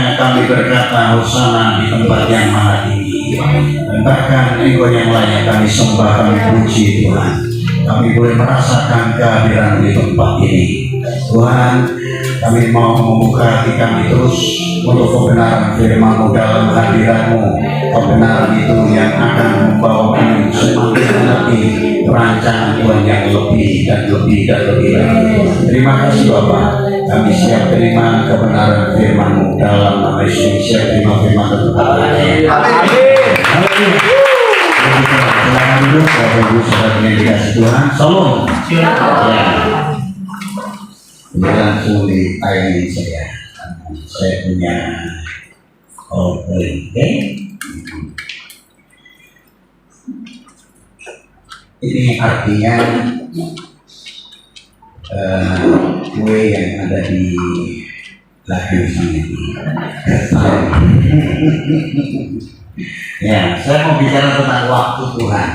makanya kami berkata hosana di tempat yang maha tinggi. Dan bahkan Engkau yang layak kami sembah, kami puji Tuhan. Kami boleh merasakan kehadiran di tempat ini. Tuhan, kami mau membuka hati kami terus untuk kebenaran firman-Mu dalam hadirat-Mu. Kebenaran itu yang akan membawa kami semakin mengerti perancangan Tuhan yang lebih dan lebih dan lebih lagi. Terima kasih Bapak. Kami siap terima kebenaran firman-Mu dalam nama Yesus. Siap terima firman Tuhan. Amin. Silakan dulu, Bapak Ibu sudah dikasih Tuhan. Salam. Ya. Ini langsung ditayangi saya. Saya punya oke. Ini artinya kue yang ada di belakang sana itu. Ya, saya mau bicara tentang waktu Tuhan.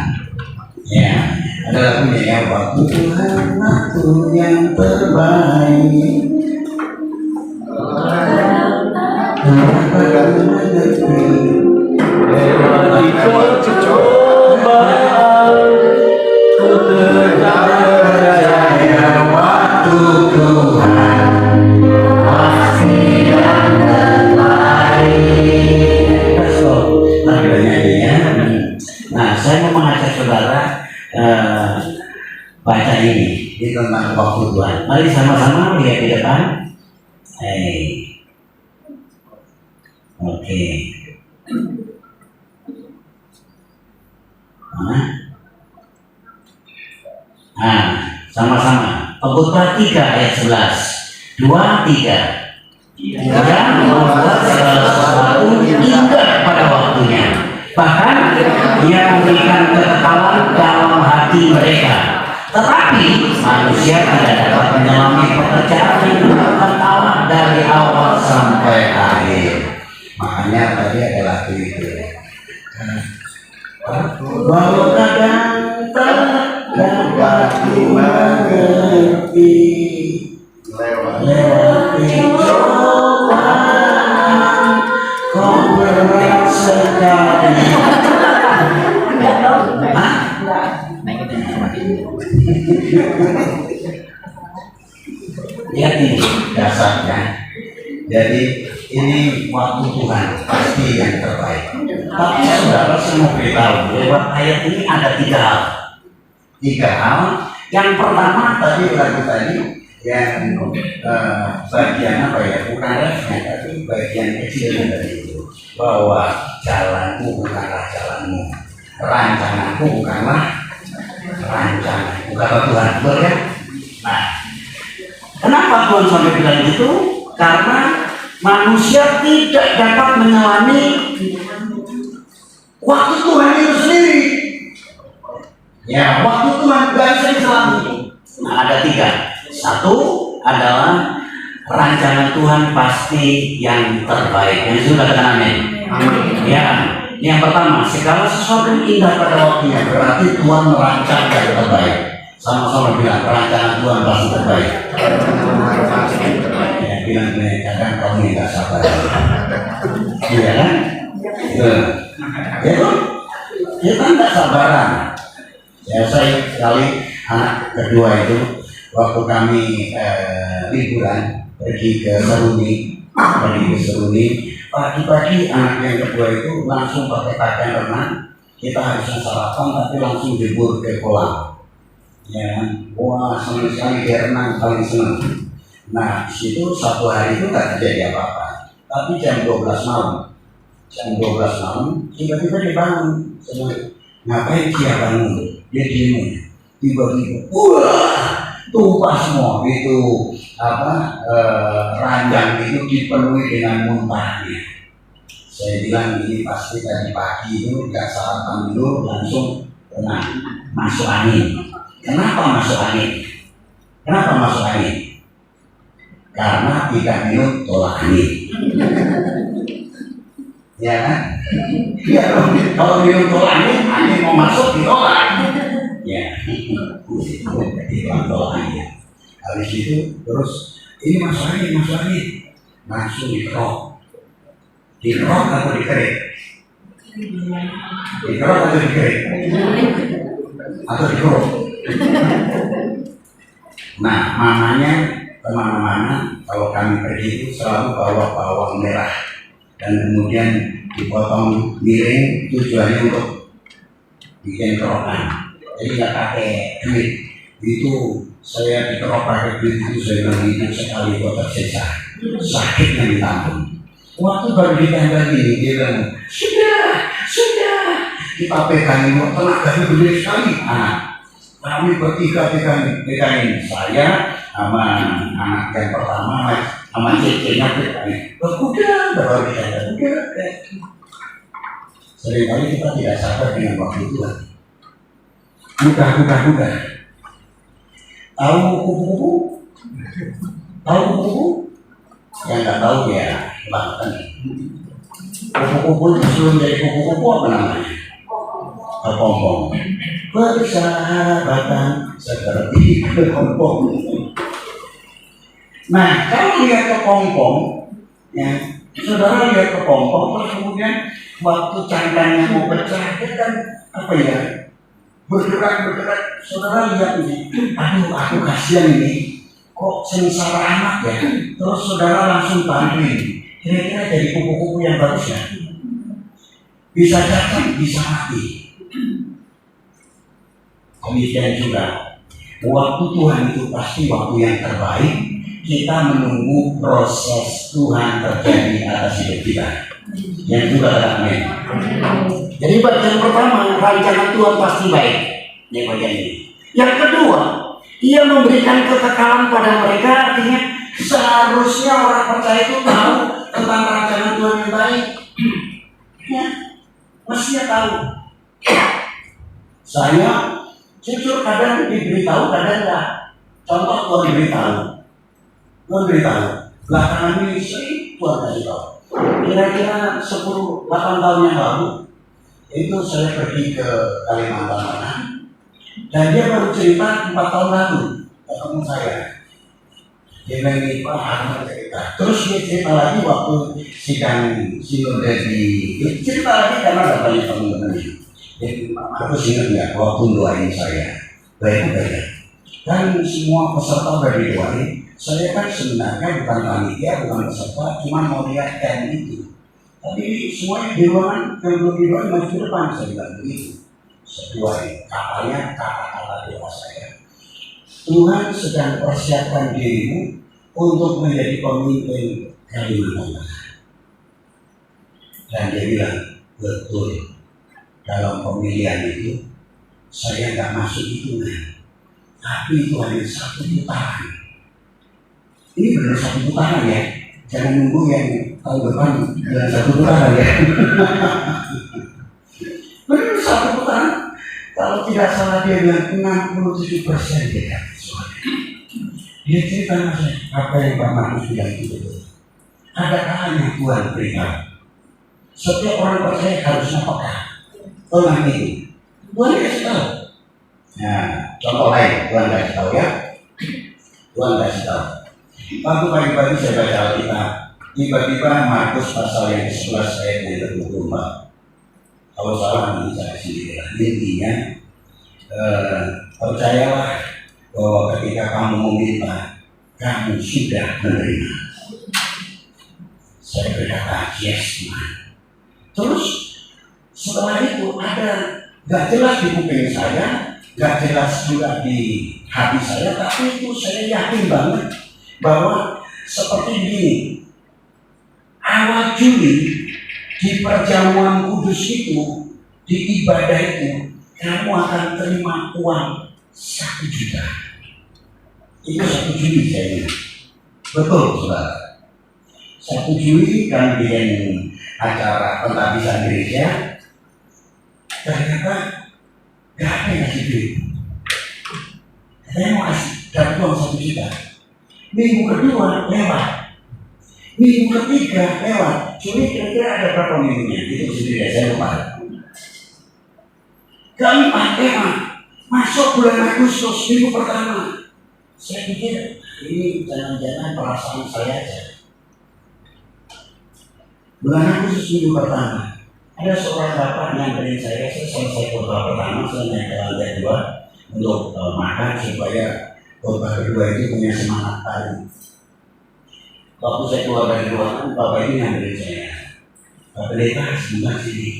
Ya, ada lagunya ya, waktu Tuhan, waktu yang terbaik. Lewati percobaan, ku tetap percaya waktu Tuhan pasti yang terbaik. Nah, saya mau mengajak saudara baca ini tentang waktu Tuhan. Mari sama-sama lihat di depan. Oke. Mana? Nah, sama-sama. Pengkhotbah 3 ayat 11. 2, 3. Dia membuat segala sesuatu indah pada waktunya. Bahkan dia memberikan kekekalan dalam hati mereka. Tetapi manusia tidak dapat menyelami pekerjaan yang dilakukan Allah dari awal sampai akhir. Makanya tadi ada lagu itu. Walau kadang tak dapat dimengerti, lewati cobaan kau berat sekali. Lihat ini dasarnya. Jadi ini waktu Tuhan pasti yang terbaik. Tapi saudara semua beritahu lewat ayat ini ada 3 hal. 3 hal. Yang pertama tadi lagu tadi yang bagian apa ya? Bukan refnya, tapi bagian kecilnya dari itu. Bahwa jalanku bukanlah jalanmu, rancanganku bukanlah rancanganku, kata Tuhan. Betul ya? Nah, kenapa Tuhan sampai bilang itu? Karena manusia tidak dapat menyelami waktu Tuhan itu sendiri. Ya, waktu Tuhan gak bisa diselami. Nah, ada 3. 1 adalah rancangan Tuhan pasti yang terbaik. Yang sudah katakan amin. Ya, yang pertama, segala sesuatu yang indah pada waktunya berarti Tuhan merancang yang terbaik. Sama-sama bilang rancangan Tuhan pasti terbaik. Ya, bilang kadang kamu nggak sabar. Iya kan? Ya kan nggak sabaran. Ya, saya sekali anak kedua itu waktu kami liburan pergi ke Seruni, pagi-pagi anak yang kedua itu langsung pakai pakaian renang. Kita harusnya sarapan tapi langsung libur ke kolam. Ya, wah senang sekali dia renang, paling senang. Nah, di situ satu hari itu nggak terjadi apa-apa. Tapi jam 12 malam, tiba-tiba dia bangun. Ngapain dia bangun? Dia diem. Tiba-tiba, wah, tumpah semua itu ranjang itu dipenuhi dengan muntahnya. Saya bilang ini pasti tadi pagi itu nggak sarapan dulu langsung masuk angin. Kenapa masuk angin? Karena tidak minum tolak angin. Ya kan? Ya, kalau minum tolak angin mau masuk ditolak. Ya, jadi tolak angin. Habis itu terus ini masuk angin, langsung dikerok. Dikerok atau dikerik? Dikerok atau dikerik? Atau dikerok? Nah, makanya kemana-mana kalau kami pergi itu selalu bawa bawang merah dan kemudian dipotong miring, tujuannya untuk bikin kerokan. Jadi nggak pakai duit. Itu saya dikerok pakai duit itu saya bilang itu sekali kok tersiksa, sakitnya ditanggung. Waktu baru ditambah gini dia bilang sudah kita pegangin tenaganya gede sekali. Kami bertiga pegangin saya sama anak yang pertama sama cecenya pegangin. Udah baru ditambah udah. Seringkali kita tidak sabar dengan waktu itu lah. Buka. Tahu kupu-kupu? Tahu kupu-kupu? Yang nggak tahu ya bahkan. Kupu-kupu itu sebelum jadi kupu-kupu apa namanya? Kepompong. Persahabatan seperti kepompong. Nah, kalau lihat kepompong, ya, saudara lihat kepompong, terus kemudian waktu cangkangnya mau pecah, dia kan apa ya? Bergerak. Saudara lihat ini, aduh aku kasihan ini, kok sengsara anak ya. Terus saudara langsung bantuin. Kira-kira jadi kupu-kupu yang bagus ya? Bisa jatuh, bisa mati. Demikian juga, waktu Tuhan itu pasti waktu yang terbaik. Kita menunggu proses Tuhan terjadi atas hidup kita. Yang juga amin. Jadi bagian pertama, rancangan Tuhan pasti baik. Ini bagian ini. Yang kedua, Ia memberikan kekekalan pada mereka. Artinya seharusnya orang percaya itu tahu tentang rancangan Tuhan yang baik. Ya, mestinya tahu. Saya jujur kadang diberitahu, kadang enggak. Contoh Tuhan diberitahu. Belakangan ini sering Tuhan kasih tahu. Kira-kira 10-8 tahun yang lalu itu saya pergi ke Kalimantan Tengah dan dia baru cerita 4 tahun lalu ketemu saya. Dia bilang ini Pak Ahmad cerita. Terus dia cerita lagi waktu sidang sinode di cerita lagi karena ada banyak teman-temannya. Jadi aku ingat nggak waktu doain saya baik. Dan semua peserta udah didoain. Saya kan sebenarnya bukan panitia, bukan peserta, cuma mau lihat kan itu. Tapi semuanya di ruangan yang belum didoain maju ke depan, saya bilang begitu. Saya doain, katanya kata-kata doa saya. Tuhan sedang persiapkan dirimu untuk menjadi pemimpin Kalimantan Tengah. Dan dia bilang, betul. Dalam pemilihan itu, saya nggak masuk hitungan. Tapi itu hanya 1 putaran. Ini benar 1 putaran ya. Jangan nunggu yang tahun depan dengan 1 putaran ya. Benar 1 putaran. Kalau tidak salah dia bilang 67% dia. Dia cerita saya apa yang Pak Markus bilang itu betul. Ada kalanya Tuhan beritahu. Setiap orang percaya harusnya peka. Tolong itu. Tuhan kasih tahu. Nah, contoh lain Tuhan kasih tahu ya. Tuhan kasih tahu. Waktu pagi-pagi saya baca Alkitab, tiba-tiba Markus pasal yang 11 ayat yang ke-24. Kalau salah nanti saya sendiri. Intinya, percayalah bahwa ketika kamu meminta, kamu sudah menerima. Saya berkata, yes Tuhan. Terus setelah itu ada gak jelas di kuping saya, gak jelas juga di hati saya, tapi itu saya yakin banget bahwa seperti begini, awal Juli di perjamuan kudus itu, di ibadah itu, kamu akan terima uang 1 juta. Itu 1 Juli saya bilang. Betul saudara. 1 Juli kami bikin acara pentabisan gereja. Ternyata gak ada yang kasih duit. Saya mau kasih dapat uang 1 juta. Minggu kedua lewat, minggu ketiga lewat. Juli kira-kira ada berapa minggunya? Itu sendiri saya lupa. Keempat lewat, masuk bulan Agustus minggu pertama. Saya pikir ini jangan-jangan perasaan saya aja. Bulan Agustus minggu pertama, ada seorang bapak nyamperin saya selesai khotbah pertama, saya naik ke lantai 2 untuk makan supaya khotbah kedua itu punya semangat baru. Waktu saya keluar dari ruangan, bapak ini nyamperin saya. Pak Pendeta, sebentar sini.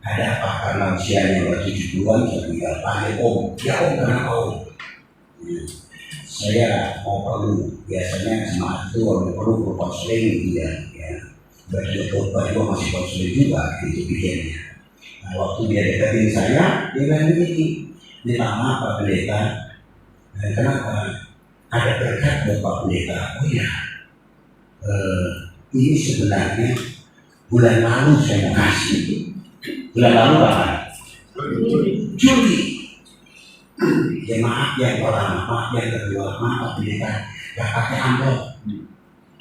Ada apa? Karena usianya udah 70-an, saya tinggal panggil Om. Ya Om, kenapa Om? Saya mau perlu, biasanya semangat itu orang perlu konseling gitu ya. Bagi khotbah juga masih konseling juga itu bikinnya. Nah, waktu dia deketin saya, dia bilang begini, minta maaf Pak Pendeta. Kenapa? Ada berkat buat Pak Pendeta. Oh ya, ini sebenarnya bulan lalu saya mau kasih. Bulan lalu apa? Juli. Ya maaf yang pertama, maaf yang kedua, maaf Pendeta, gak pakai amplop.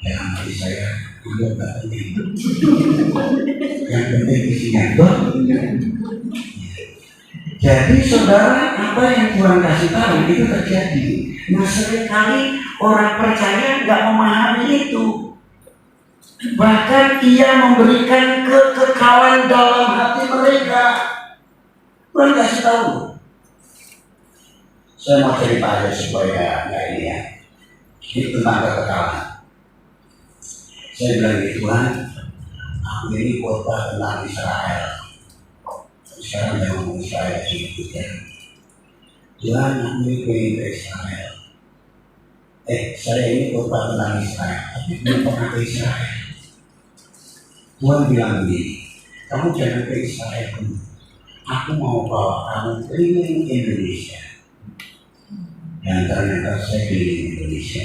Dalam hati saya, amplop gak penting. Yang penting isinya dong. Jadi saudara, apa yang Tuhan kasih tahu itu terjadi. Nah seringkali orang percaya gak memahami itu. Bahkan ia memberikan kekekalan dalam hati mereka. Tuhan kasih tahu. Saya mau cerita aja supaya nggak ini ya. Ini tentang kekekalan. Saya bilang di Tuhan, aku ini khotbah tentang Israel. Sekarang saya ngomong Israel sedikit ya. Tuhan, aku ini pengen ke Israel. Saya ini khotbah tentang Israel, tapi belum pernah ke Israel. Tuhan bilang begini, kamu jangan ke Israel dulu. Aku mau bawa kamu keliling Indonesia. Dan ternyata saya keliling Indonesia.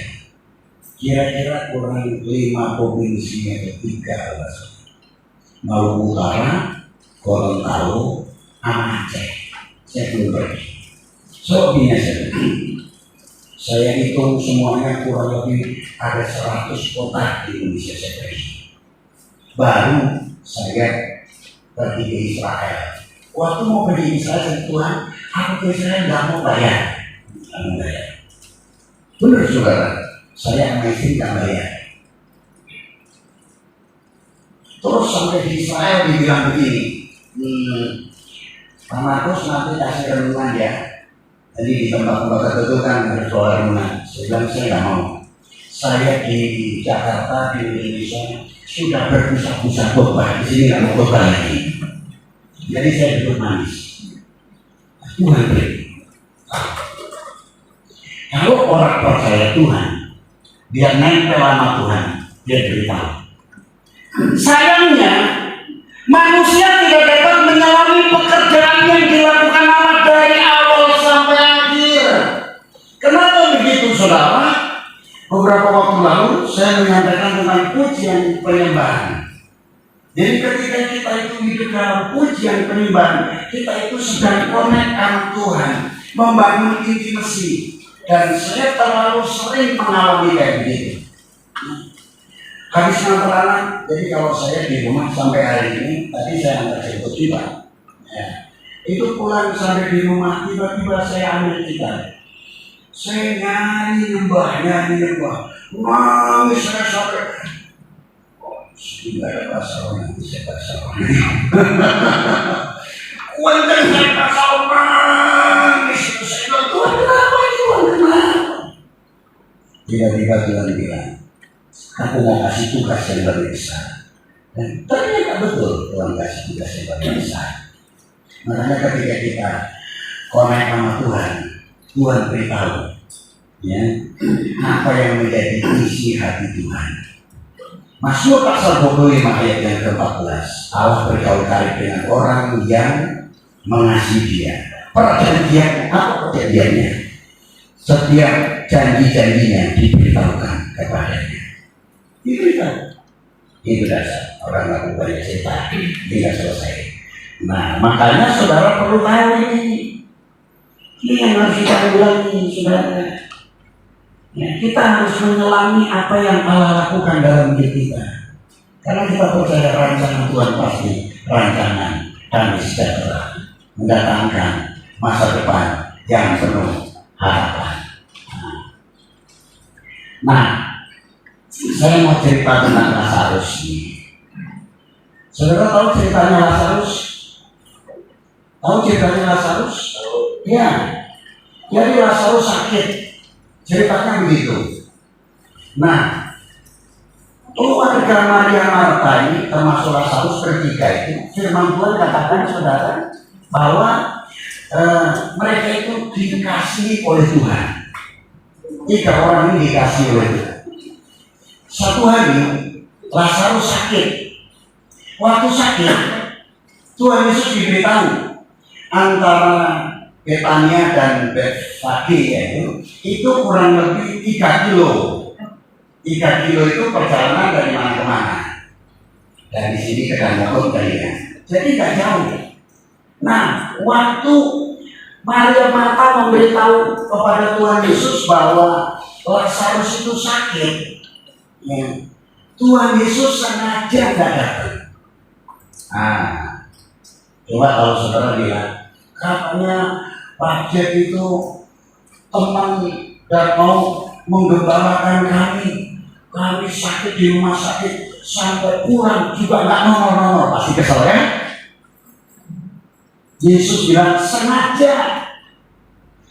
Kira-kira kurang 5 provinsi atau 3 Maluku Utara, Gorontalo, sama Aceh. Saya belum pergi. Selebihnya saya hitung semuanya kurang lebih ada 100 kota di Indonesia saya pergi. Baru saya pergi ke Israel. Waktu mau pergi ke Israel, Tuhan, aku ke Israel nggak mau bayar. Benar saudara, saya sama istri nggak bayar. Terus sampai di Israel dibilang begini, Pak Markus nanti kasih renungan ya. Jadi di tempat-tempat tertentu kan ada soal renungan. Saya bilang saya nggak mau. Saya di Jakarta, di Indonesia sudah berpusat-pusat khotbah. Di sini nggak mau khotbah lagi. Jadi saya duduk manis. Tuhan beri. Kalau orang percaya Tuhan, dia nempel sama Tuhan, dia beritahu. Sayangnya, manusia tidak dapat menyelami pekerjaan yang dilakukan Allah dari awal sampai akhir. Kenapa begitu, saudara? Beberapa waktu lalu, saya menyampaikan tentang pujian penyembahan. Jadi ketika kita itu hidup dalam pujian penyembahan, kita itu sedang connect sama Tuhan, membangun intimasi. Dan saya terlalu sering mengalami kayak begitu. Habis ngantar anak, jadi kalau saya di rumah sampai hari ini, tadi saya antar jemput juga. Ya. Itu pulang sampai di rumah, tiba-tiba saya ambil gitar. Saya nyanyi nyembah. Nangis saya sampai. Tidak ada bahasa orang, nanti saya bahasa orang. Kuantan saya bahasa orang. Saya bilang, Tuhan kenapa? Tiba-tiba Tuhan bilang, aku mau kasih tugas yang lebih besar. Dan ternyata betul Tuhan kasih tugas yang lebih besar. Makanya ketika kita connect sama Tuhan, Tuhan beritahu ya, apa yang menjadi isi hati Tuhan. Mazmur pasal 25 ayat yang ke-14, Allah bergaul karib dengan orang yang mengasihi Dia. Perjanjian, apa perjanjiannya? Setiap janji-janjinya diberitahukan kepadanya. Diberitahu. Itu dasar orang ngaku banyak cerita, tidak selesai. Nah, makanya saudara perlu tahu ini. Ini yang harus kita ulangi, saudara. Ya, kita harus menyelami apa yang Allah lakukan dalam hidup kita. Karena kita percaya rancangan Tuhan pasti rancangan damai sejahtera, mendatangkan masa depan yang penuh harapan. Nah, saya mau cerita tentang Lazarus ini. Saudara tahu ceritanya Lazarus? Tahu ceritanya Lazarus? Ya. Jadi Lazarus sakit. Ceritanya begitu. Nah, keluarga Maria Marta ini termasuk Lazarus bertiga itu, firman Tuhan katakan saudara bahwa mereka itu dikasihi oleh Tuhan. 3 orang ini dikasihi oleh Tuhan. Satu hari Lazarus sakit. Waktu sakit, Tuhan Yesus diberitahu antara Betania dan Betfage itu kurang lebih 3 kilo. 3 kilo itu perjalanan dari mana ke mana. Dari sini ke Danau kalian. Jadi nggak jauh. Nah, waktu Maria Marta memberitahu kepada Tuhan Yesus bahwa Lazarus itu sakit, ya, Tuhan Yesus sengaja nggak datang. Coba kalau saudara lihat, katanya Pak Jack itu teman dan mau menggembalakan kami sakit di rumah sakit sampai pulang juga nggak nongol, pasti kesel ya. Yesus bilang sengaja,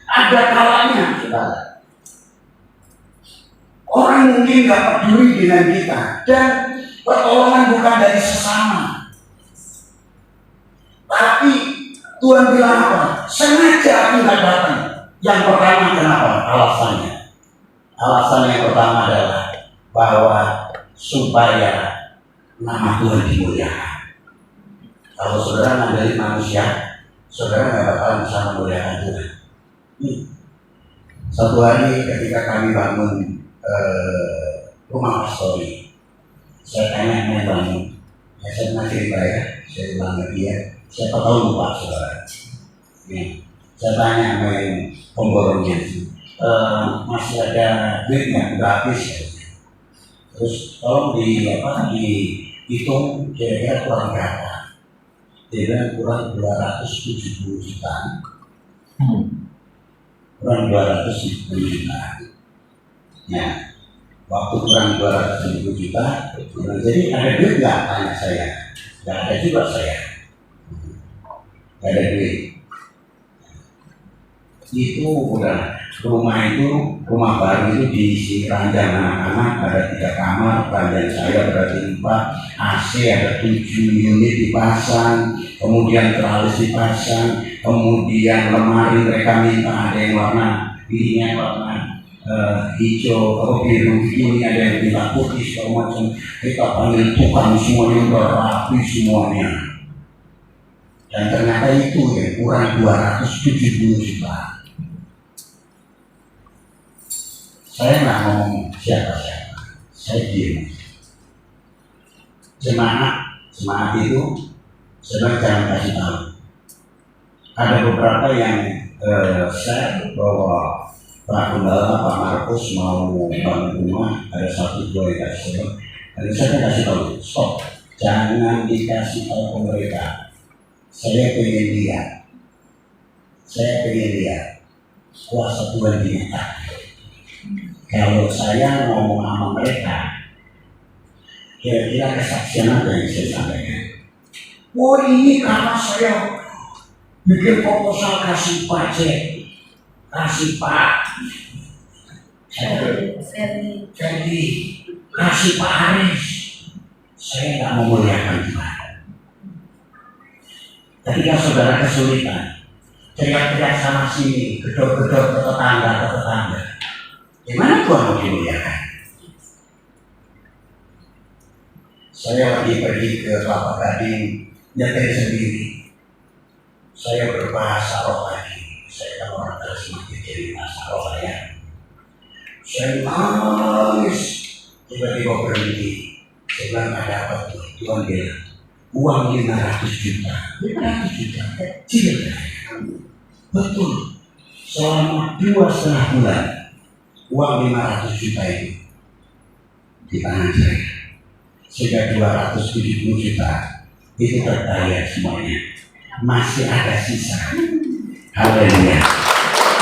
ada kalanya, saudara. Orang mungkin nggak peduli dengan kita dan pertolongan bukan dari sesama. Tapi Tuhan bilang apa? Sengaja aku nggak datang. Yang pertama kenapa? Alasannya. Alasan yang pertama adalah bahwa supaya nama Tuhan dimuliakan. Kalau saudara ngandelin manusia, saudara nggak bakal bisa memuliakan Tuhan. Satu hari ketika kami bangun rumah pastori, saya tanya yang bangun, ya saya pernah cerita ya, saya bilang ke dia, siapa tahu lupa saudara. Ya, saya tanya sama yang pemborongnya, masih ada duit nggak? Udah habis ya. Terus tolong dihitung kira-kira kurang berapa? Dia bilang kurang 270 juta. Kurang 270 juta. Ya, waktu kurang 270 juta, jadi ada duit nggak? Tanya saya. Nggak ada juga saya. Nggak ada duit. Itu udah rumah baru itu diisi ranjang anak-anak, ada 3 kamar, ranjang saya berarti 4, AC ada 7 unit dipasang, kemudian teralis dipasang, kemudian lemari mereka minta ada yang warna birunya warna hijau atau biru, ini ada yang minta putih segala macam. Kita panggil tukang semuanya udah rapi semuanya. Dan ternyata itu ya kurang 270 juta. Saya nggak ngomong siapa-siapa, saya diam. Jemaat itu sebenarnya jangan kasih tahu. Ada beberapa yang share bahwa Pak Gembala, Pak Markus mau bangun rumah, ada 1-2 yang kasih tahu. Dan saya kasih tahu, stop, jangan dikasih tahu ke mereka. Saya pengen lihat kuasa Tuhan dinyatakan. Kalau saya ngomong sama mereka, kira-kira kesaksian apa yang saya sampaikan? Oh ini karena saya bikin proposal kasih Pak Jack, kasih Pak Ferdi, kasih Pak Haris. Saya nggak memuliakan Tuhan. Ketika saudara kesulitan, teriak-teriak sana sini, gedor-gedor ke tetangga, gimana Tuhan mau dimuliakan? Saya lagi pergi ke Kelapa Gading, nyetir sendiri. Saya berbahasa roh lagi. Saya kan orang karismatik jadi bahasa roh saya. Saya nangis, tiba-tiba berhenti. Saya bilang ada apa tuh? Tuhan bilang, uang 500 juta. 500 juta kecil. Betul. Selama 2,5 bulan. Uang 500 juta itu di tangan saya. Sudah 270 juta itu terbayar semuanya. Masih ada sisa. Haleluya.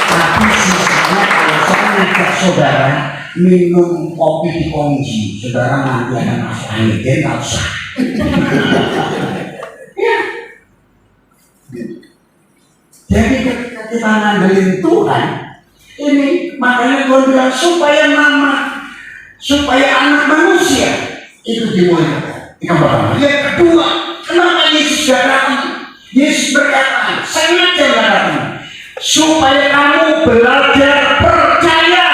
Tapi sisanya kalau saya ngajak saudara minum kopi di Kongji, saudara nanti akan masuk angin, nggak usah. Jadi ketika kita ngandelin Tuhan, ini makanya Tuhan bilang supaya anak manusia itu dimuliakan. Yang pertama. Yang kedua, kenapa Yesus datang? Yesus berkata, sengaja datang supaya kamu belajar percaya.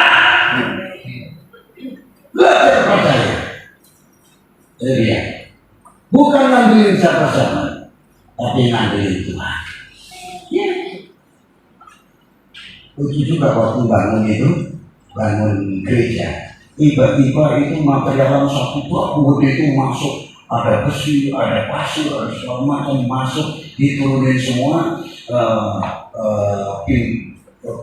Belajar percaya. Jadi ya, bukan ngandelin siapa-siapa, tapi ngandelin Tuhan. Ya. Begitu juga waktu bangun gereja, tiba-tiba itu material satu blok itu masuk, ada besi, ada pasir, ada segala macam masuk, diturunin semua.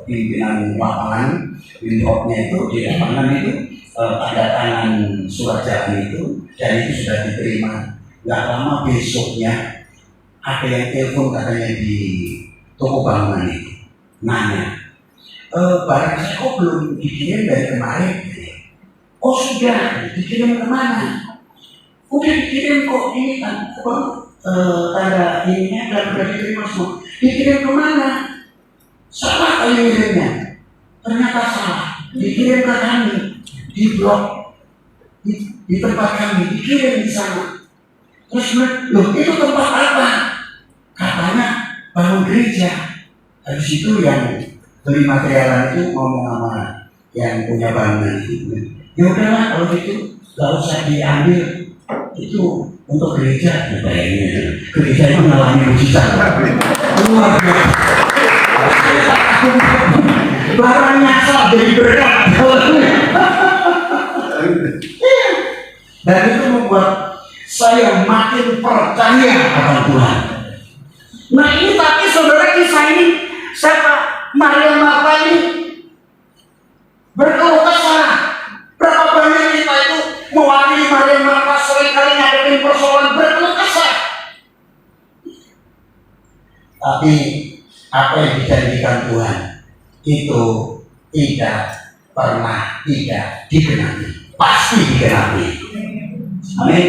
Pimpinan lapangan, pimpinannya itu di lapangan itu tanda tangan surat jalan itu, dan itu sudah diterima. Gak lama besoknya ada yang telepon katanya di toko bangunan itu, nanya, barang saya kok belum dikirim dari kemarin? Oh sudah, dikirim kemana? Udah dikirim kok, ini kan tanda ininya dan sudah diterima semua. Dikirim kemana? Salah kali ngirimnya. Ternyata salah. Dikirim ke kami di blok, di tempat kami, dikirim di sana. Terus loh itu tempat apa? Katanya bangun gereja. Habis itu yang beli materialan itu ngomong sama yang punya bangunan itu, ya udahlah kalau gitu gak usah diambil, itu untuk gereja. Ya bayangin, gereja itu mengalami mujizat luar biasa. Barang nyasar jadi berkat. Dan itu membuat saya makin percaya akan Tuhan. Nah ini tapi saudara, kisah ini siapa? Maria Marta ini berkeluh kesah. Berapa banyak kita itu mewakili Maria Marta seringkali ngadepin persoalan berkeluh kesah. Tapi apa yang dijanjikan Tuhan itu tidak pernah tidak digenapi, pasti digenapi. Amin.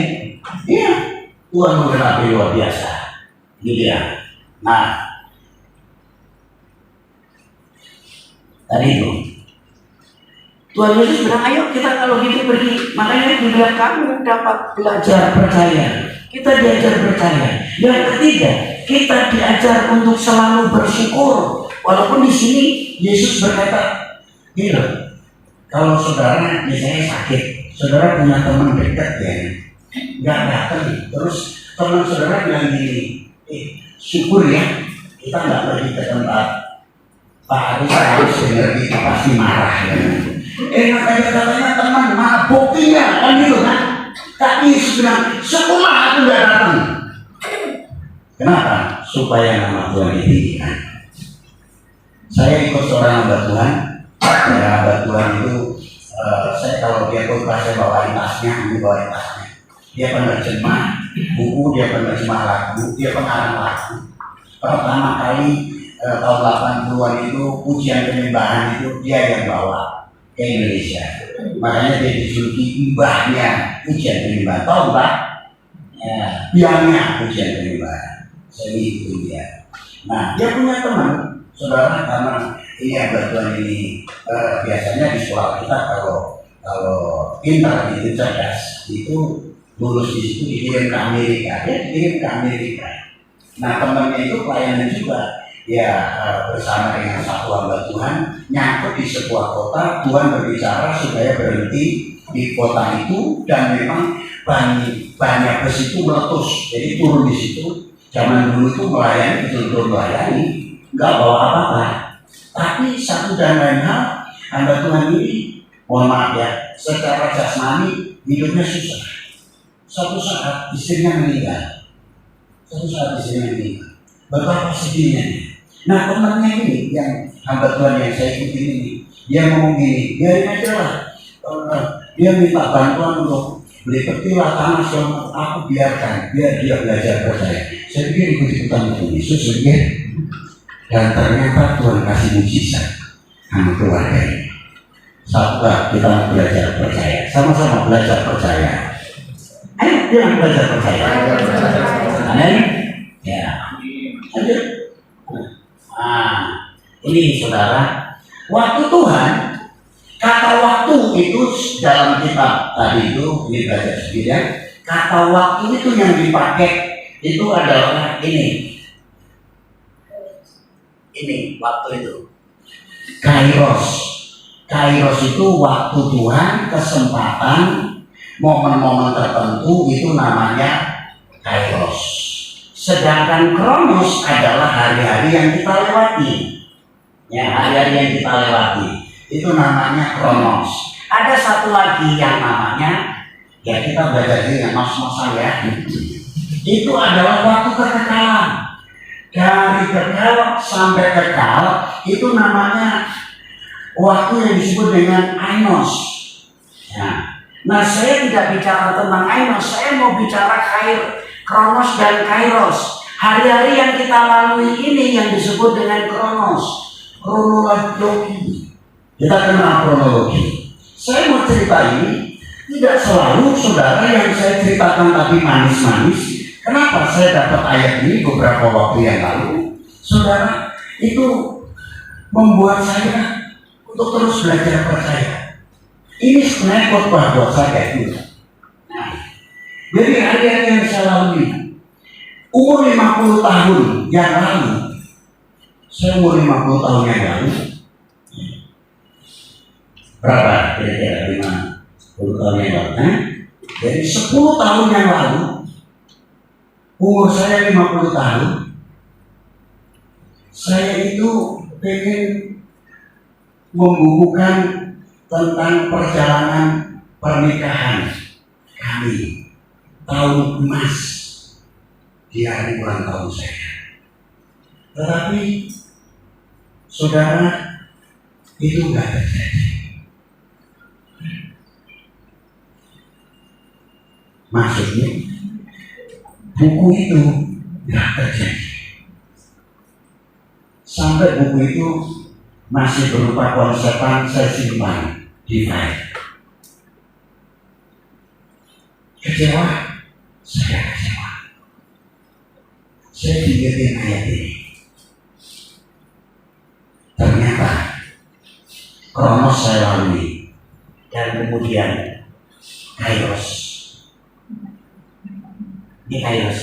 Iya, Tuhan menggenapi luar biasa. Gitu ya. Nah, tadi itu Tuhan Yesus bilang, ayo kita kalau gitu pergi. Makanya dibilang kamu dapat belajar percaya. Kita diajar percaya. Yang ketiga, kita diajar untuk selalu bersyukur. Walaupun di sini Yesus berkata, gini loh, kalau saudara misalnya sakit, saudara punya teman dekat ya, nggak datang, terus teman saudara bilang gini, syukur ya, kita nggak pergi ke tempat Pak harus dengar kita pasti marah ya. Katanya teman mana buktinya kan gitu kan? Tapi Yesus bilang, syukurlah aku nggak datang. Kenapa? Supaya nama Tuhan ditinggikan. Saya ikut seorang hamba Tuhan. Ya, hamba Tuhan itu saya kalau dia khotbah saya bawain tasnya, bawain tasnya. Dia penerjemah buku, dia penerjemah lagu, dia pengarang lagu. Pertama kali tahun 80-an itu ujian penyembahan itu dia yang bawa ke Indonesia. Makanya dia dijuluki mbahnya ujian penyembahan. Tahu Mbak? Ya, biangnya ujian penyembahan. Saya itu dia. Nah, dia punya teman, saudara, karena ini hamba Tuhan ini biasanya di sekolah kita kalau pintar itu cerdas itu lulus di situ dikirim ke Amerika. Dia dikirim ke Amerika. Nah, temannya itu pelayanan juga. Ya bersama dengan satu hamba Tuhan nyangkut di sebuah kota. Tuhan berbicara supaya berhenti di kota itu, dan memang banyak bus itu meletus, jadi turun di situ. Zaman dulu itu melayani, betul-betul melayani, nggak bawa apa-apa. Tapi satu dan lain hal, hamba Tuhan ini, mohon maaf ya, secara jasmani hidupnya susah. Suatu saat istrinya meninggal. Betapa sedihnya. Nah, temannya ini yang hamba Tuhan yang saya ikutin ini, dia ngomong gini, biarin aja lah. Dia minta bantuan untuk beli peti lah, tanah, semua. Aku biarkan, biar dia belajar percaya. Saya pikir ikut-ikutan itu Yesus, dan ternyata Tuhan kasih mujizat sama keluarga ini. Saatnya kita belajar percaya, sama-sama belajar percaya. Ayo, bilang belajar percaya. Amin. Ya. Ayo. Nah, Ini saudara, waktu Tuhan, kata waktu itu dalam kitab tadi itu, ini belajar sedikit ya. Kata waktu itu yang dipakai itu adalah ini. Ini waktu itu. Kairos. Kairos itu waktu Tuhan, kesempatan, momen-momen tertentu itu namanya Kairos. Sedangkan Kronos adalah hari-hari yang kita lewati. Ya, hari-hari yang kita lewati itu namanya Kronos. Ada satu lagi yang namanya, ya kita belajar ini mas-mas saya. Itu adalah waktu kekekalan. Dari kekal sampai kekal itu namanya waktu yang disebut dengan Ainos. Ya. Nah, saya tidak bicara tentang Ainos, saya mau bicara Kronos dan Kairos. Hari-hari yang kita lalui ini yang disebut dengan Kronos. Kronologi. Kita kenal kronologi. Saya mau cerita ini tidak selalu saudara yang saya ceritakan tapi manis-manis. Kenapa saya dapat ayat ini beberapa waktu yang lalu? Saudara, itu membuat saya untuk terus belajar percaya. Ini sebenarnya khotbah buat saya juga. Nah, jadi hari-hari yang saya lalui, umur 50 tahun yang lalu, saya umur 50 tahun yang lalu, berapa kira-kira 50 tahun yang lalu? Jadi 10 tahun yang lalu, umur saya 50 tahun, saya itu pengen membukukan tentang perjalanan pernikahan kami, tahun emas di hari ulang tahun saya. Tetapi saudara, itu enggak terjadi. Maksudnya buku itu enggak terjadi. Sampai buku itu masih berupa konsepan, saya simpan di file. Kecewa, saya kecewa. Saya diingetin ayat ini. Ternyata Kronos saya lalui dan kemudian Kairos. Ini Kairos.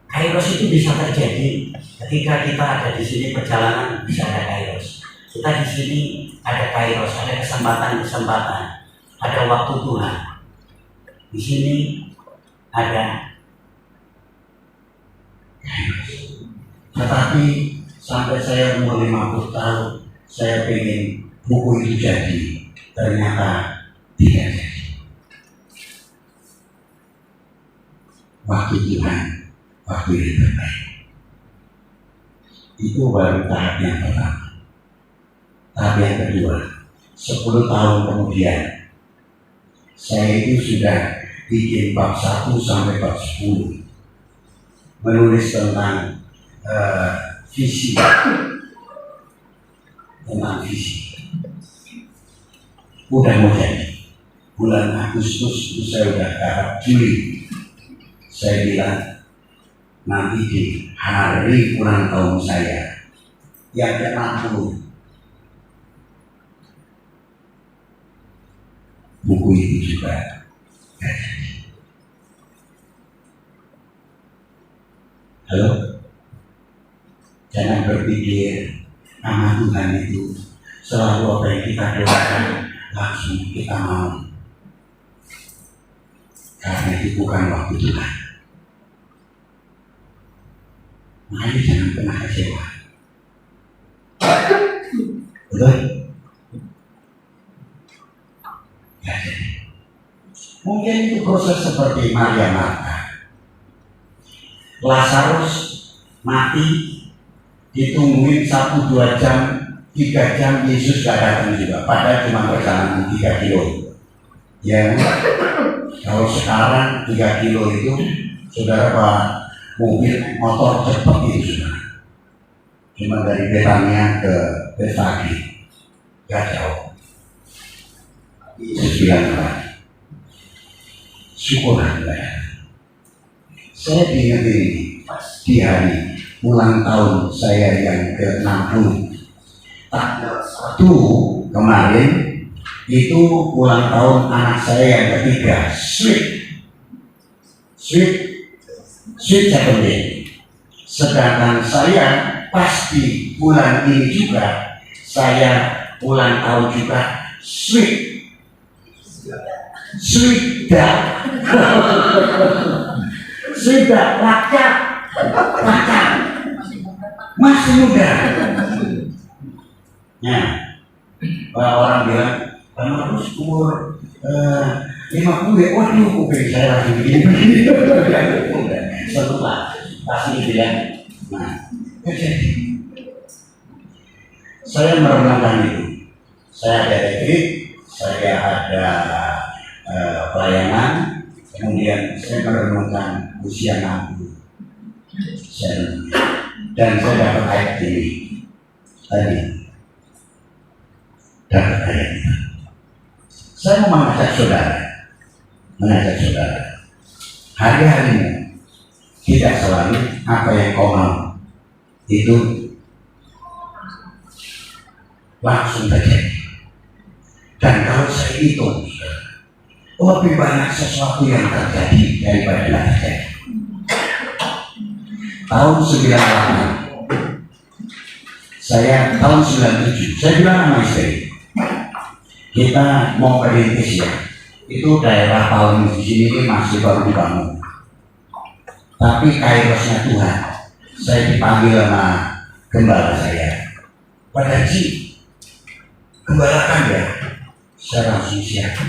Kairos itu bisa terjadi ketika kita ada di sini perjalanan, bisa ada Kairos. Kita di sini ada Kairos, ada kesempatan-kesempatan, ada waktu Tuhan. Di sini ada Kairos. Tetapi sampai saya umur 50 tahun, saya pengen buku itu jadi, ternyata tidak jadi. Waktu Tuhan, waktu yang terbaik. Itu baru tahap yang pertama. Tahap yang kedua, 10 tahun kemudian, saya itu sudah bikin bab 1 sampai bab 10, menulis tentang visi, udah mau jadi. Bulan Agustus itu saya udah tahap Juli. Saya bilang nanti di hari ulang tahun saya yang ke-60 buku itu juga jadi. Halo? Jangan berpikir nama Tuhan itu selalu apa yang kita doakan langsung kita mau. Karena itu bukan waktu Tuhan. Makanya jangan pernah kecewa. Betul? Ya, jadi. Mungkin itu proses seperti Maria Martha. Lazarus mati, ditungguin 1-2 jam, 3 jam, Yesus gak datang juga. Padahal cuma perjalanan 3 kilo. Ya, kalau sekarang 3 kilo itu, saudara Pak, mobil, motor cepat itu sudah. Cuma dari Betania ke Betfage, gak jauh. Yesus bilang lagi, syukurlah. Saya diingetin ini di hari ulang tahun saya yang ke-60. Tanggal 1 kemarin itu ulang tahun anak saya yang ketiga, Sweet 17. Sedangkan saya pasti bulan ini juga saya ulang tahun juga sudah rakyat masih muda. Nah, orang bilang kamu harus umur 50 waduh kuping saya lagi begini. Setelah pasti bilang, nah, jadi saya merenangkan itu. Saya ada retreat, saya ada pelayanan, kemudian saya merenungkan usia 60. Dan saya dapat ayat ini tadi, dapat ayat ini. Saya mau mengajak saudara, hari-harimu tidak selalu apa yang kau mau itu langsung terjadi. Dan kalau saya hitung, lebih banyak sesuatu yang terjadi daripada yang terjadi. Tahun 98, saya tahun 97, saya bilang sama istri, kita mau perintis ya, itu daerah tahun di sini ini masih baru dibangun. Tapi kairosnya Tuhan, saya dipanggil sama gembala saya, Pak Haji, gembalakan ya. Saya langsung siap.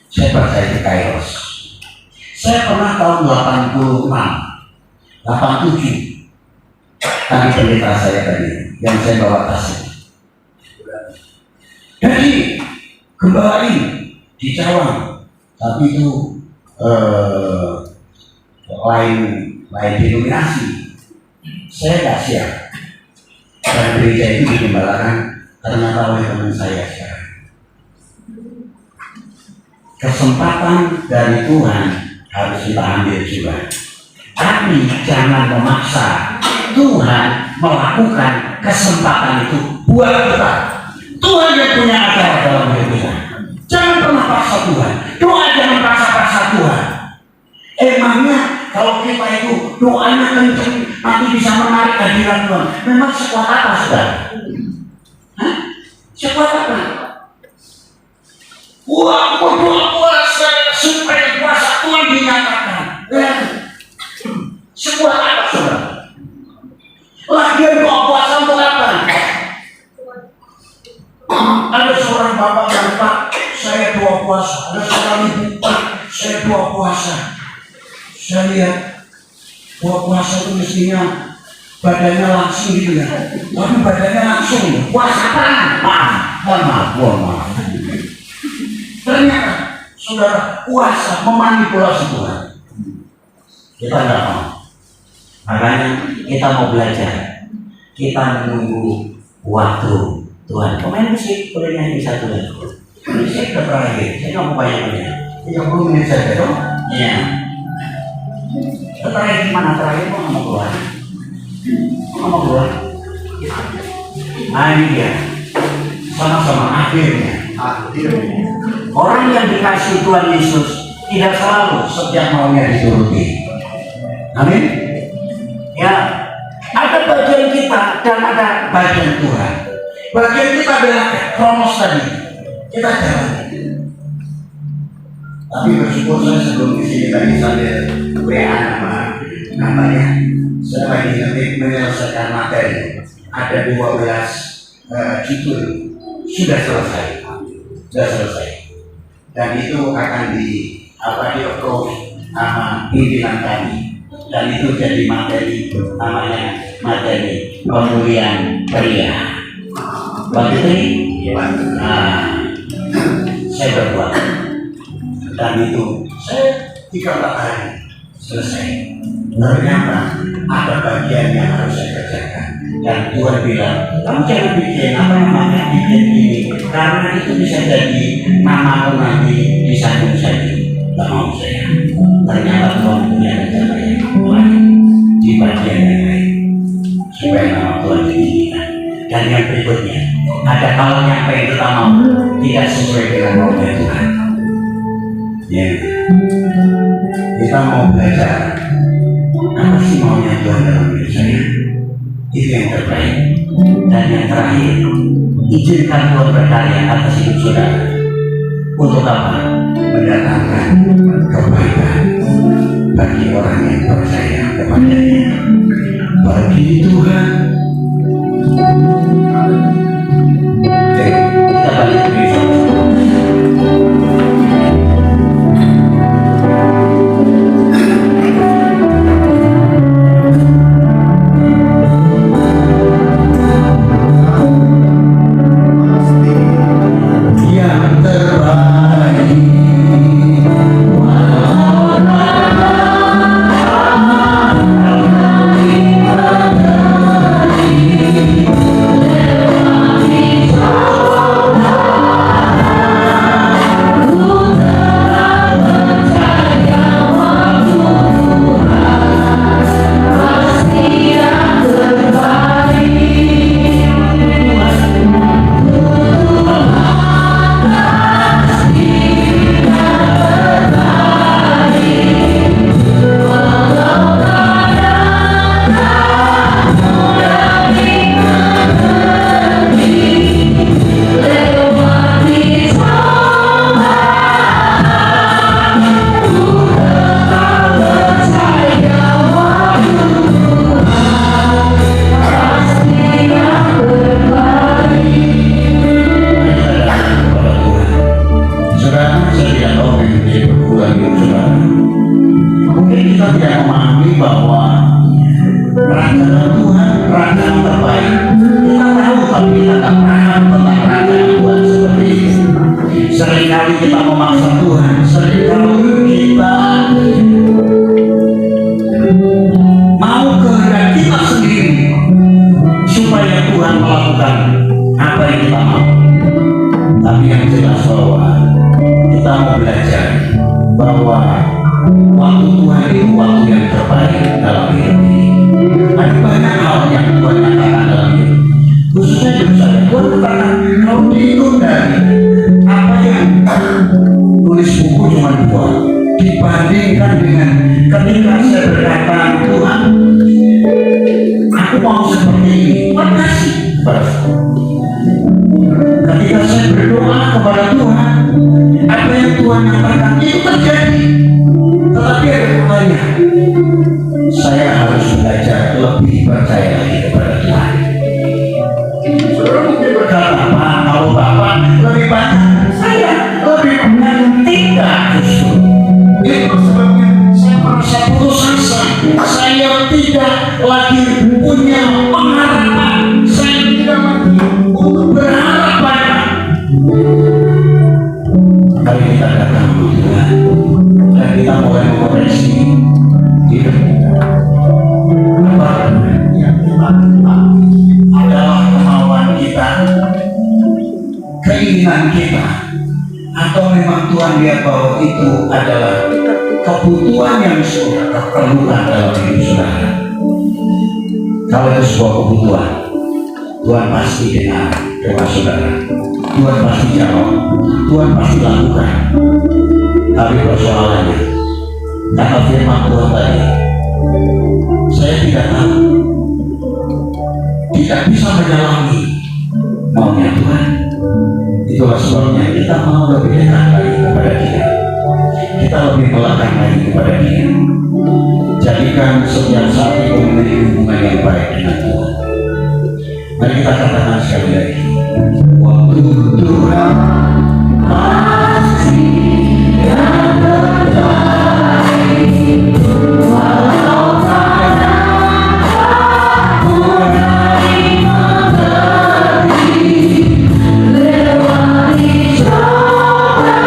Saya percaya di kairos. Saya pernah tahun 86, 87, tadi pendeta saya tadi, yang saya bawa tas. Jadi gembalain di Cawang, tapi itu lain denominasi. Saya nggak siap. Dan gereja itu digembalakan ternyata oleh teman saya sekarang. Kesempatan dari Tuhan harus kita ambil juga. Tapi jangan memaksa Tuhan melakukan kesempatan itu buat kita. Tuhan yang punya acara dalam hidup kita. Jangan pernah paksa Tuhan. Doa jangan paksa Tuhan. Emangnya kalau kita itu doanya kenceng nanti bisa menarik hadirat Tuhan. Memang sekuat apa saudara? Sekuat apa? Wah, berdoa puasa supaya kuasa Tuhan dinyatakan. Sekuat apa saudara? Lagian doa puasa untuk apa? Ada seorang bapak yang Pak, saya doa puasa. Ada seorang ibu, Pak, saya doa puasa. Saya lihat doa puasa itu mestinya badannya langsung gitu ya. Tapi badannya langsung puasa apa? Maaf. Ternyata saudara puasa memanipulasi Tuhan. Kita nggak mau. Makanya kita mau belajar. Kita menunggu waktu Tuhan. Pemain musik boleh nyanyi satu lagu. Musik terakhir. Saya nggak mau banyak-banyak. 30 menit saja dong. Iya. Terakhir gimana? Terakhir kok nggak mau keluar? Nah ini dia. Sama-sama akhirnya. Orang yang dikasih Tuhan Yesus tidak selalu setiap maunya dituruti. Amin. Ya, ada bagian kita dan ada bagian Tuhan. Bagian kita adalah kronos tadi. Kita jalan. Tapi bersyukur saya sebelum di sini tadi sambil WA namanya. Saya lagi menyelesaikan materi. Ada 12 judul sudah selesai. Dan itu akan di-approve sama pimpinan kami. Dan itu jadi materi, namanya materi pemulihan pria. Begitu? Saya berbuat. Dan itu saya 3 hari selesai. Ternyata ada bagian yang harus saya kerjakan. Dan Tuhan bilang, kamu jangan bikin bikin ini, karena itu bisa jadi namamu nanti disambung saja. Gak mau saya. Ternyata Tuhan punya rencana yang lain di bagian yang lain. Dan yang berikutnya, ada kalanya apa yang kita mau tidak sesuai dengan maunya Tuhan. Ya, kita mau belajar apa sih maunya Tuhan dalam hidup saya. Itu yang terbaik. Dan yang terakhir, izinkan Tuhan berkarya atas hidup saudara. Untuk apa? Mendatangkan kebaikan bagi orang yang percaya kepadanya. Bagi Tuhan. Oke, kita balik ke seringkali kita memaksa Tuhan, seringkali kita mau kehendak kita sendiri supaya Tuhan melakukan apa yang kita mau. Tapi yang jelas bahwa kita mau belajar bahwa waktu Tuhan itu waktu yang terbaik dalam hidup ini. Ada banyak hal yang Tuhan katakan dalam hidup, khususnya hidup saya. Tuhan katakan kalau diikut dari apa yang tulis buku cuma dua dibandingkan dengan ketika saya berkata, Tuhan, aku mau seperti ini, makasih kepada Tuhan. Ketika saya berdoa kepada Tuhan, apa yang Tuhan katakan itu terjadi. Tetapi ada pertanyaan, saya harus belajar lebih percaya lagi kepada Tuhan. Saudara mungkin berkata, Pak, kalau Bapak lebih banyak, saya lebih banyak. Tidak, justru itu sebabnya saya merasa putus asa. Saya tidak lagi punya pengharapan. Saya tidak lagi untuk berharap banyak. Kali kita datang ke Tuhan dan kita mulai mengoreksi hidup kita. Apa yang kita minta adalah kemauan kita, keinginan kita, atau memang Tuhan lihat bahwa itu adalah kebutuhan yang sudah terperlukan dalam hidup saudara. Kalau itu sebuah kebutuhan, Tuhan pasti dengar doa saudara. Tuhan pasti jawab, Tuhan pasti lakukan. Tapi persoalannya, kata firman Tuhan tadi, saya tidak tahu, tidak bisa menyelami maunya Tuhan. Itulah sebabnya kita mau lebih dekat lagi kepada Dia. Kita lebih melekat lagi kepada Dia. Jadikan setiap saat itu memiliki hubungan yang baik dengan Tuhan. Mari kita katakan sekali lagi, waktu Tuhan pasti yang terbaik, walau pada aku dari mengerti, lewati cobaan,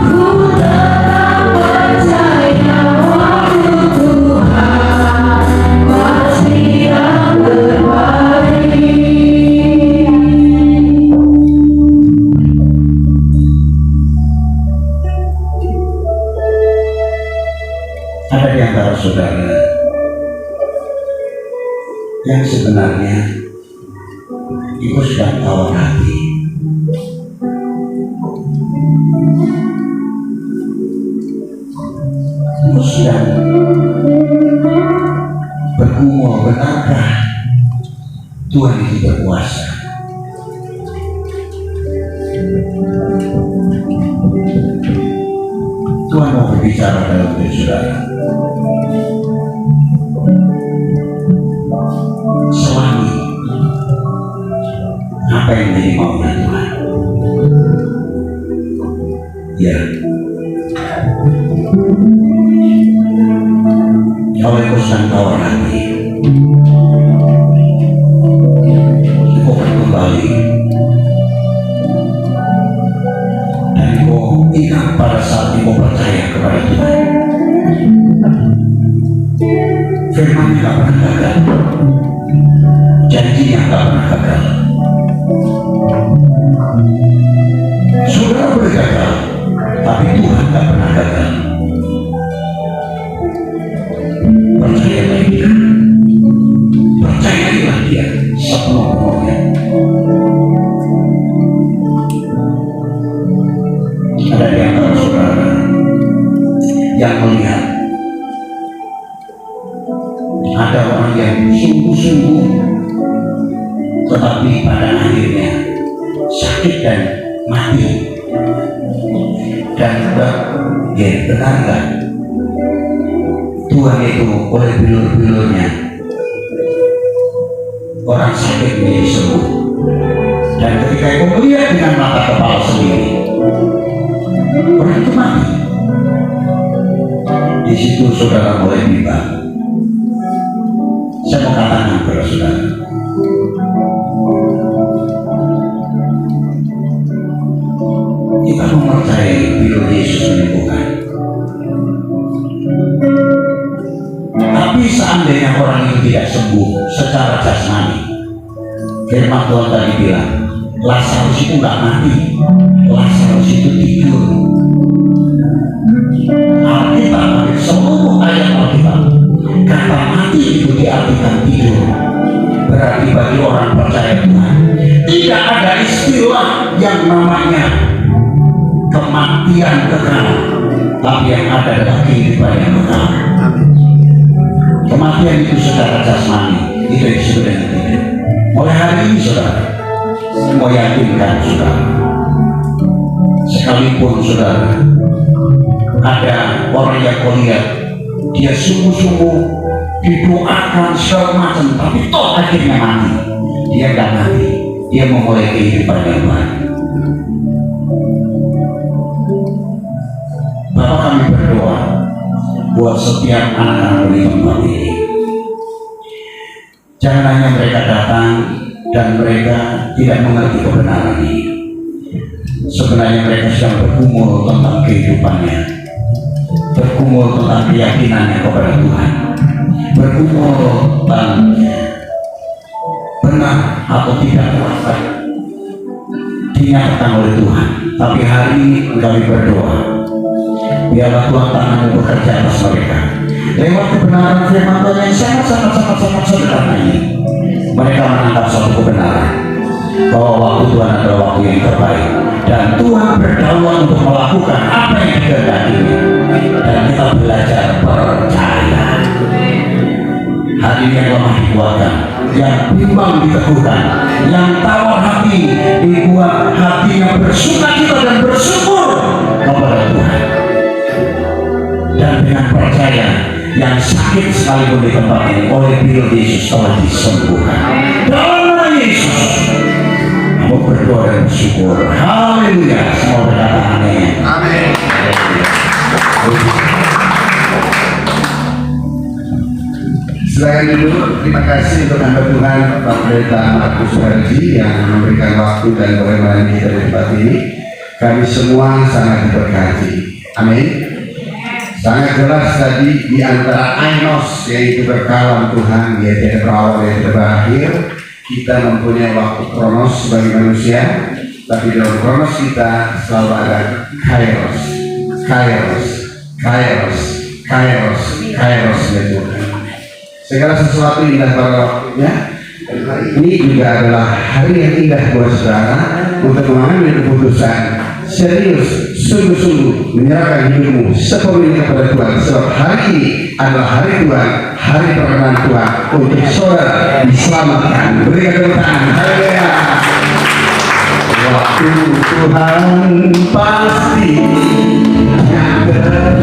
ku tetap percaya waktu Tuhan pasti yang terbaik. Ada di antara saudara yang sebenarnya Ibu sedang tawar hati. Ibu sedang bergumul, benarkah Tuhan itu berkuasa? Tuhan mau berbicara dalam diri saudara. Selami apa yang menjadi maunya Tuhan? Ya, kalau engkau sedang tawar hati, engkau kembali dan engkau ingat pada saat engkau percaya kepada Tuhan. Firman-Nya tak pernah gagal, janji-Nya tak pernah gagal. Saudara boleh gagal, tapi Tuhan tak pernah gagal. Percayalah Dia, percayailah Dia sepenuh-penuhnya. Ada di antara saudara yang melihat ada orang yang sungguh-sungguh, tetapi pada akhirnya sakit dan mati. Dan benarkah Tuhan itu oleh bilur-bilurnya orang sakit menjadi sembuh? Dan ketika itu melihat dengan mata kepala sendiri, orang itu mati. Di situ saudara mulai bimbang. Saya mau katakan kepada saudara, kita mempercayai bilur Yesus menyembuhkan. Tapi seandainya orang itu tidak sembuh secara jasmani, firman Tuhan tadi bilang, Lazarus itu nggak mati, Lazarus itu tidur. Alkitab, seluruh ayat Alkitab, kata mati itu diartikan tidur. Berarti bagi orang percaya Tuhan, tidak ada istilah yang namanya kematian kekal, tapi yang ada adalah kehidupan yang kekal. Kematian itu secara jasmani, itu yang disebut dengan tidur. Mulai hari ini saudara, mau yakinkan saudara, sekalipun saudara ada orang yang kau lihat dia sungguh-sungguh didoakan segala macam, tapi toh akhirnya mati. Dia nggak mati, dia memulai kehidupan yang baru. Bapak kami berdoa buat setiap anak-anak di tempat ini. Jangan hanya mereka datang dan mereka tidak mengerti kebenaran ini. Sebenarnya mereka sedang bergumul tentang kehidupannya, bergumul tentang keyakinannya kepada Tuhan, bergumul tentang benar atau tidak kuasa dinyatakan oleh Tuhan. Tapi hari ini kami berdoa, biarlah Tuhan tanganmu bekerja atas mereka lewat kebenaran firman Tuhan yang sangat sederhana ini. Mereka menangkap suatu kebenaran bahwa waktu Tuhan adalah waktu yang terbaik, dan Tuhan berdaulat untuk melakukan apa yang dikehendakinya, dan kita belajar percaya. Hati yang lemah dikuatkan, yang bimbang diteguhkan, yang tawar hati dibuat hati yang bersukacita dan bersyukur kepada Tuhan. Dan dengan percaya, yang sakit sekalipun di tempat ini oleh bilur Yesus telah disembuhkan. Dalam nama Yesus, aku berdoa dan bersyukur. Haleluya. Semua berkata amin. Amin. Silakan dulu. Terima kasih untuk hamba Tuhan Pak Pendeta Markus Harji yang memberikan waktu dan kebenaran kita di tempat ini. Kami semua sangat diberkati. Amin. Sangat jelas tadi di antara ainos, yaitu berkalam Tuhan, yaitu ada berawal, yaitu berakhir. Kita mempunyai waktu kronos sebagai manusia, tapi dalam kronos kita selalu ada kairos, kairos, kairos, kairos, kairos ya Tuhan. Segala sesuatu indah pada waktunya, Hari ini juga adalah hari yang indah buat saudara untuk mengambil keputusan serius, sungguh-sungguh menyerahkan hidupmu sepenuhnya kepada Tuhan. Sebab hari ini adalah hari Tuhan, hari perkenan Tuhan untuk saudara diselamatkan. Berikan tepuk tangan. Haleluya. Waktu Tuhan pasti yang terbaik.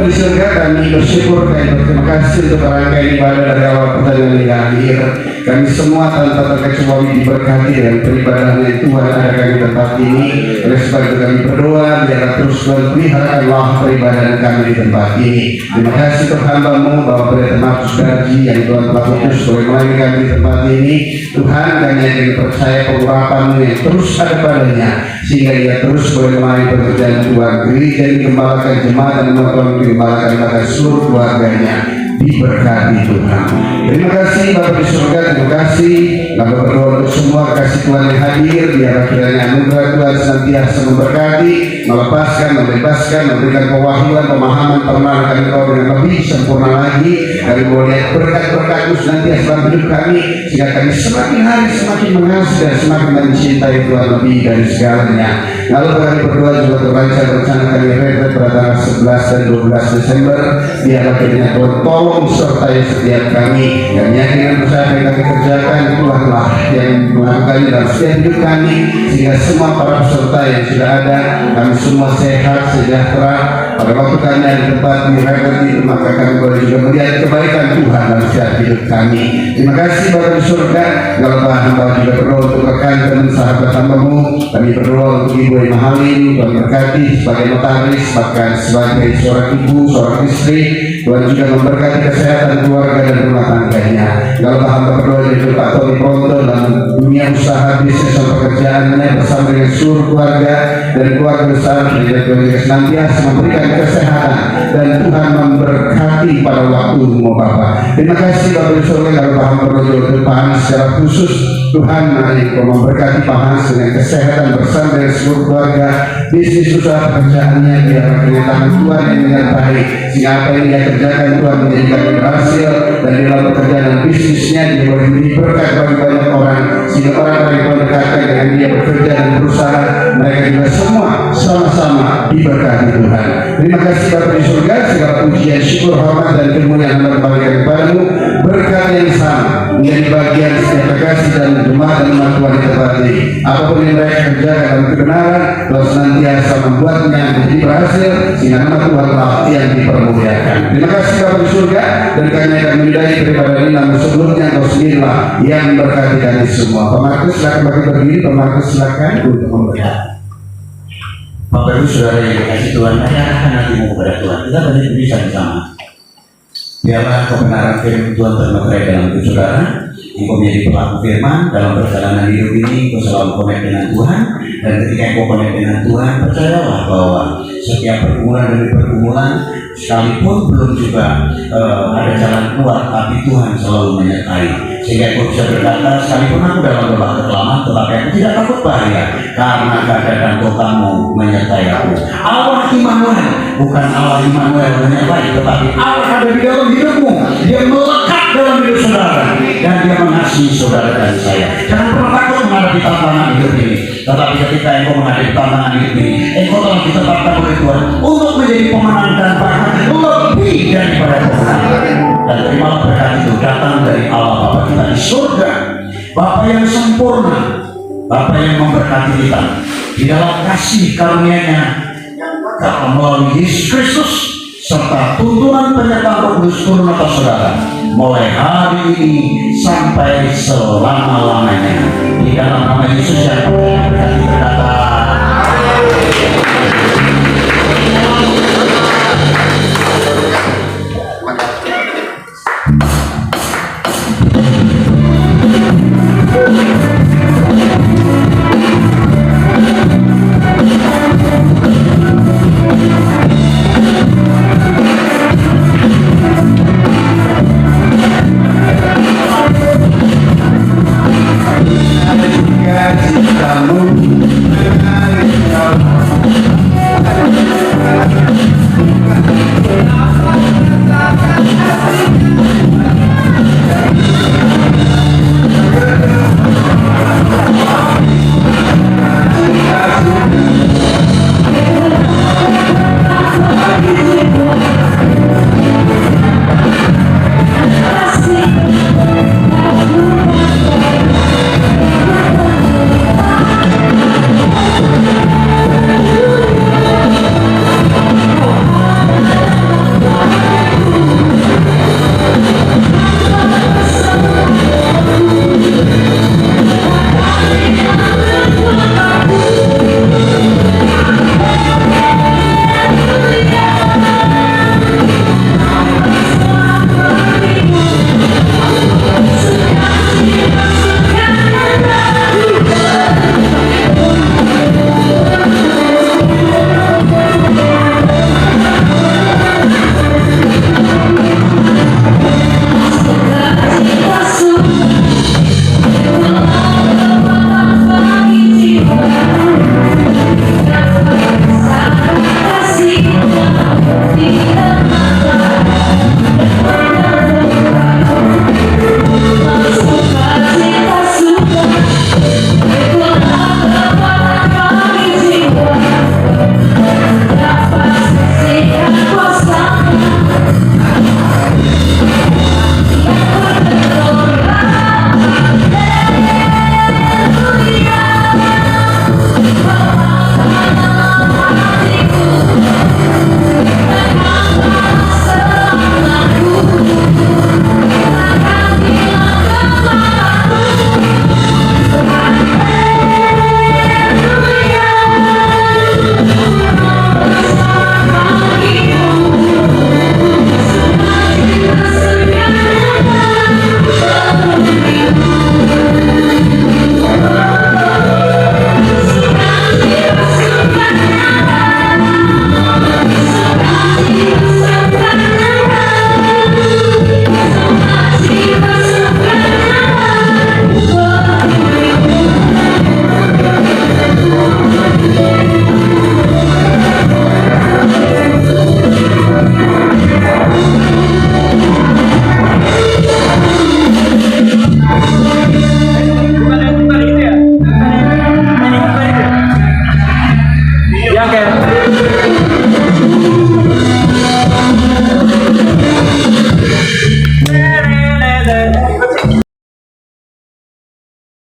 Di surga kami bersyukur, kami berterima kasih untuk rangkaian ibadah dari awal pertandingan hingga akhir. Kami semua tanpa terkecuali diberkati dengan peribadahan yang Tuhan adakan di tempat ini. Oleh sebab itu kami berdoa biarlah terus peliharakanlah peribadahan kami di tempat ini. Terima kasih untuk hamba-Mu Bapak Pendeta Markus Darji yang Tuhan telah utus boleh melayani kami di tempat ini. Tuhan, kami yang percaya pengurapan-Mu yang terus ada padanya sehingga ia terus boleh melayani pekerjaan Tuhan. Gereja dikembalakan, jemaat dan umat dikembalakan, bahkan seluruh keluarganya diberkati Tuhan. Terima kasih Bapak di surga, terima kasih Bapak berdoa untuk semua kasih Tuhan yang hadir. Biar kiranya anugerah Tuhan senantiasa memberkati, melepaskan, membebaskan, memberikan pewahyuan, pemahaman, pengenalan kami Kau dengan lebih sempurna lagi. Kami boleh berkat-berkat-Mu senantiasa dalam hidup kami sehingga kami semakin hari semakin mengasihi dan semakin mencintai Tuhan lebih dari segalanya. Lalu kami berdoa juga terbaca rencana kami retret pada tanggal 11 dan 12 Desember. Biarlah kiranya Tuhan tolong sertai setiap kami. Kami yakin dan percaya yang kami kerjakan Tuhanlah yang melakukan dalam setiap hidup kami sehingga semua para peserta yang sudah ada kami semua sehat sejahtera. Pada waktu kami ada di tempat di retret itu maka kami boleh juga melihat kebaikan Tuhan dalam setiap hidup kami. Terima kasih Bapa di surga. Kalau hamba juga berdoa untuk rekan dan sahabat hamba-Mu. Kami berdoa untuk Ibu Emma Halim, Tuhan berkati sebagai notaris, bahkan sebagai seorang ibu, seorang istri. Tuhan juga memberkati kesehatan keluarga dan rumah tangganya. Kalau hamba berdoa untuk Pak Tony Pronto dalam dunia usaha, bisnis dan pekerjaannya bersama dengan seluruh keluarga dan keluarga besar, dan Tuhan juga senantiasa memberikan kesehatan dan Tuhan memberkati pada waktu-Mu Bapa. Terima kasih Bapak di surga. Kalau hamba berdoa untuk Pak Hans secara khusus, Tuhan mari Kau memberkati Pak Hans dengan kesehatan bersama dengan seluruh keluarga, bisnis usaha pekerjaannya. Biar akhirnya tangan Tuhan yang menyertai sehingga apa yang dia kerjakan Tuhan menjadikan berhasil, dan di dalam pekerjaan dan bisnisnya dia boleh menjadi berkat bagi banyak orang sehingga orang-orang yang mendekatkan dengan dia bekerja dan berusaha mereka juga semua sama-sama diberkati Tuhan. Terima kasih Bapa di surga. Segala pujian, syukur, hormat dan kemuliaan kembalikan kepadamu. Berkat yang sama menjadi bagian setiap kekasih dan jemaat dan umat Tuhan di tempat ini. Apapun yang mereka kerjakan dalam kebenaran, Tuhan senantiasa membuatnya menjadi berhasil sehingga nama Tuhanlah yang dipermuliakan. Terima kasih Bapa di surga, dan kami akan menyudahi daripada ini. Namun sebelumnya Kau sendirilah yang memberkati kami semua. Pak Markus silakan bagi berdiri. Pak Markus silakan untuk memberkati. Bapak Ibu Saudara yang dikasih Tuhan, arahkan hatimu kepada Tuhan. Kita banyak bisa bersama. Biarlah kebenaran firman Tuhan termeterai dalam hidup saudara. Engkau menjadi pelaku firman dalam perjalanan hidup ini. Engkau selalu connect dengan Tuhan, dan ketika engkau connect dengan Tuhan, percayalah bahwa setiap pergumulan demi pergumulan, sekalipun belum juga ada jalan keluar, tapi Tuhan selalu menyertai. Sehingga engkau bisa berkata, sekalipun aku dalam lembah kekelaman, tetapi aku tidak takut bahaya, karena keadaan Tuhanmu menyertai aku. Allah Immanuel, bukan Allah Immanuel menyertai, tetapi Allah ada di dalam hidupmu. Dia melekat dalam hidup saudara, dan dia mengasihi saudara dan saya. Jangan pernah takut menghadapi tantangan hidup ini. Tetapi ketika engkau menghadapi tantangan hidup ini, engkau telah ditetapkan oleh Tuhan untuk menjadi pemenang dan bahkan lebih daripada pemenang. Dan terimalah berkat itu datang dari Allah Bapa kita di surga, Bapa yang sempurna, Bapa yang memberkati kita di dalam kasih karunia-Nya karena melalui Yesus Kristus serta tuntunan penyertaan Roh Kudus turun atas saudara mulai hari ini sampai selama-lamanya. Di dalam nama Yesus yang berkati berkata, kasih kamu Yang kayak